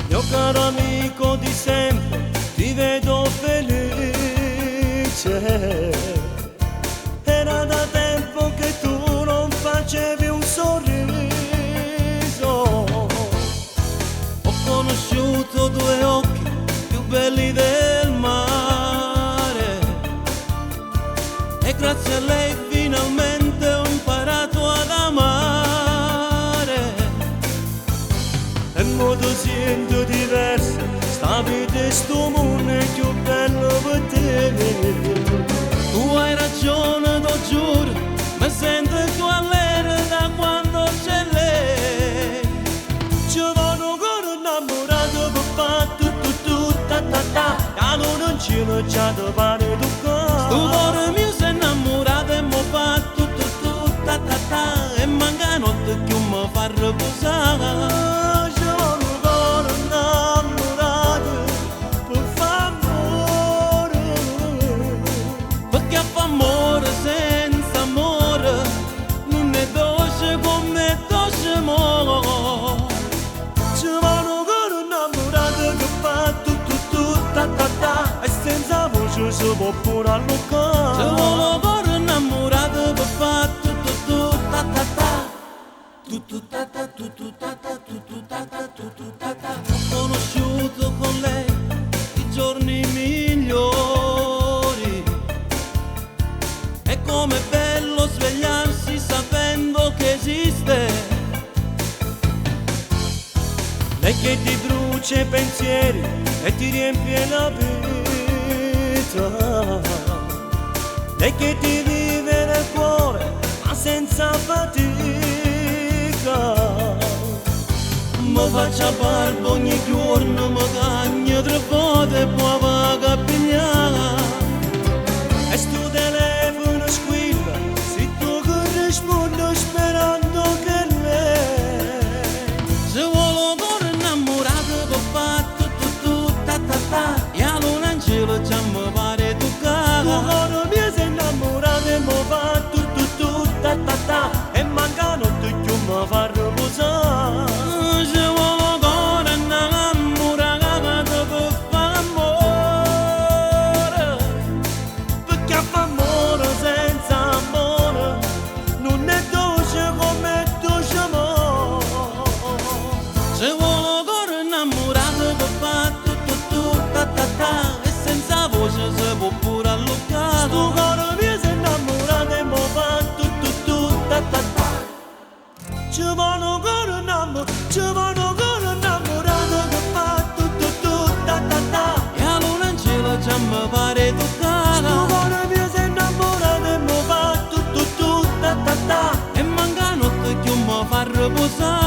Mio caro amico di sempre, ti vedo felice. Era da tempo che tu non facevi un sorriso. Ho conosciuto due occhi più belli del mare e grazie a lei finalmente ho imparato ad amare. E modo sento diverso, sta vita e sto mondo è più bello per te. Tu hai ragione, lo giuro, mi sento più allegro da quando c'è lei. Ci vado ancora innamorato per fare ta ta ta, che non ce l'ho già da fare tu qua. Sto cuore mio si è innamorato e mi fa ta ta ta, e manca notte che mi fa riposare. Amore senza amore non è dolce come dolce amore. Ci vanno ancora innamorati che fa ta ta ta, e senza voce si può pure allocare. Ci vanno ancora innamorati che fa ta ta ta, ta ta ta. Ho conosciuto con lei i giorni migliori. E com'è bello svegliarsi sapendo che esiste. Lei che ti brucia i pensieri e ti riempie la vita. Lei che ti vive nel cuore ma senza fatica. Mi faccia barba ogni giorno, mi cagno tre volte e poi vado a pigliare. E sto telefono squilla, se tu corrispondo sperando che lei se vuole ancora innamorato per fare ta ta ta, e allora angelo già mi pare toccare. Tu cuore mio sei innamorato e mi fa ta ta ta, e manca notte che mi fa riposare. Se vuole ancora innamorato per fare amore, perché fa amore senza amore non è dolce come dolce amore. Se vuole ancora innamorato che fa ta ta ta, e senza voce si può pure allocare. Sto cuore mio si è innamorato e mi fa ta ta ta. Ci vanno ancora innamorato che fa ta ta ta, e allora angelo già mi pare toccare. Sto cuore mio si è innamorato e mi fa ta ta ta, e manca notte che mi fa riposare.